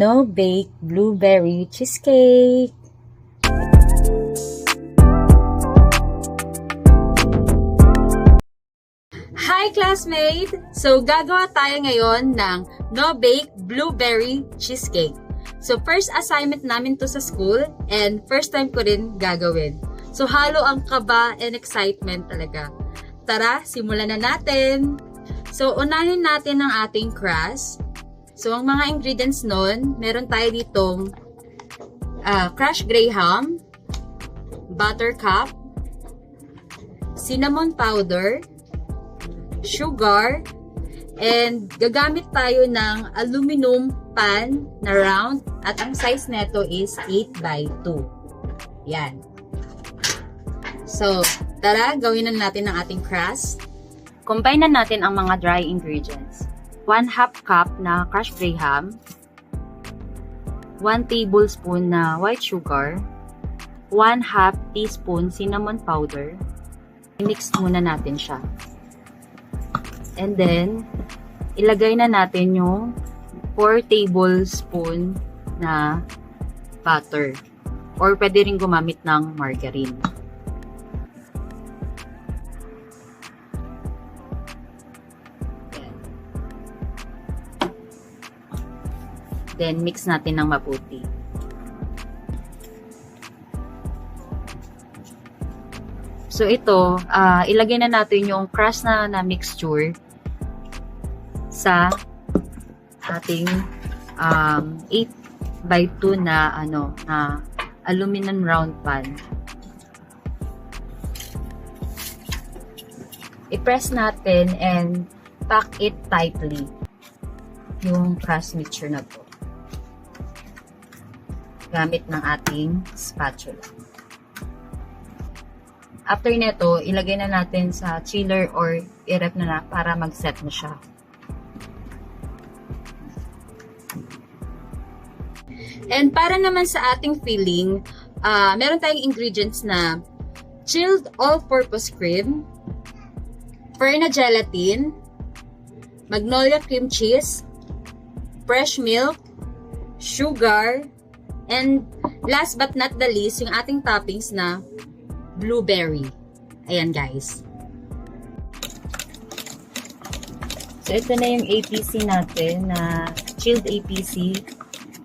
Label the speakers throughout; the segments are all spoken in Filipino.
Speaker 1: no-bake blueberry cheesecake. Hi classmate! So gagawa tayo ngayon ng no-bake blueberry cheesecake. So first assignment namin to sa school and first time ko rin gagawin. So halo ang kaba and excitement talaga. Tara, simulan na natin! So unahin natin ang ating crust. So ang mga ingredients nun, meron tayo ditong crushed graham, buttercup, cinnamon powder, sugar, and gagamit tayo ng aluminum pan na round at ang size neto is 8x2. Yan. So, tara, gawin na natin ang ating crust. Combine na natin ang mga dry ingredients. 1/2 cup na crushed graham, 1 tablespoon na white sugar, 1/2 teaspoon cinnamon powder. I-mix muna natin siya. And then, ilagay na natin yung 4 tablespoon na butter. Or pwede rin gumamit ng margarine. Then, mix natin ng mabuti. So, ito, ilagay na natin yung crust na mixture sa ating 8x2 na aluminum round pan. I-press natin and pack it tightly yung crust mixture na to gamit ng ating spatula. After nito, ilagay na natin sa chiller or i-ref na para mag-set na siya. And para naman sa ating filling, meron tayong ingredients na chilled all-purpose cream, Ferna gelatin, Magnolia cream cheese, fresh milk, sugar, and last but not the least, yung ating toppings na blueberry. Ayan guys. So ito na yung APC natin na chilled APC.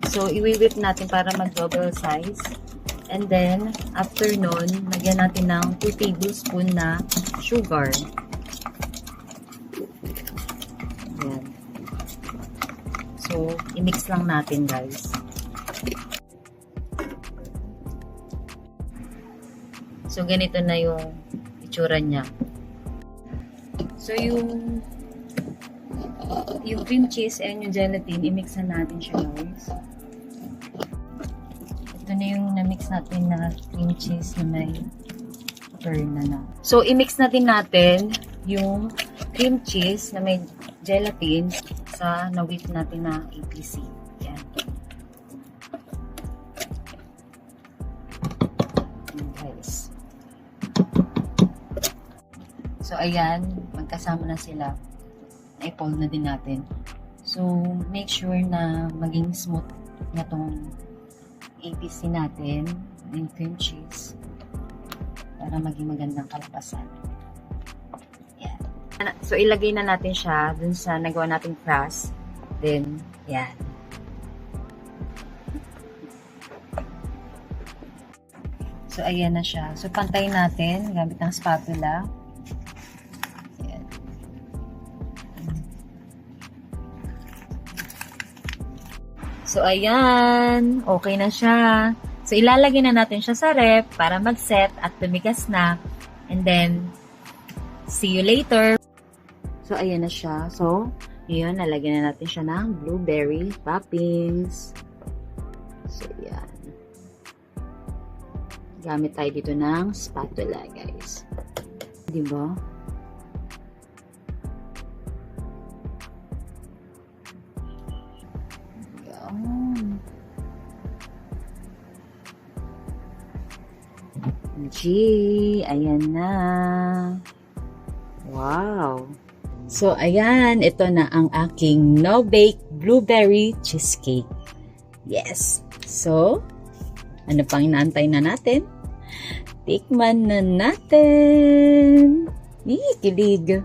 Speaker 1: So i-whip natin para mag-double size. And then after nun, lagyan natin ng 2 tablespoon na sugar. Ayan. So i-mix lang natin guys. So, ganito na yung itsura niya. So, yung cream cheese and yung gelatin, i-mix na natin siya, guys. Ito na yung na-mix natin na cream cheese na may turn na. So, i-mix natin yung cream cheese na may gelatin sa na-whip natin na APC. Yan. Yan, guys. So, ayan, magkasama na sila. I-fold na din natin. So, make sure na maging smooth na tong APC natin, yung cream cheese, para maging magandang kalabasan. Ayan. So, ilagay na natin siya dun sa nagawa nating crust. Then, ayan. So, ayan na siya. So, pantayin natin gamit ng spatula. So, ayan. Okay na siya. So, ilalagay na natin siya sa ref para mag-set at tumigas na. And then, see you later. So, ayan na siya. So, yun, nalagyan na natin siya ng blueberry toppings. So, ayan. Gamit tayo dito ng spatula, guys. Diba? Gee, ayan na. Wow. So, ayan, ito na ang aking no-bake blueberry cheesecake. Yes. So, ano pang inaantay na natin? Tikman na natin. Kilig.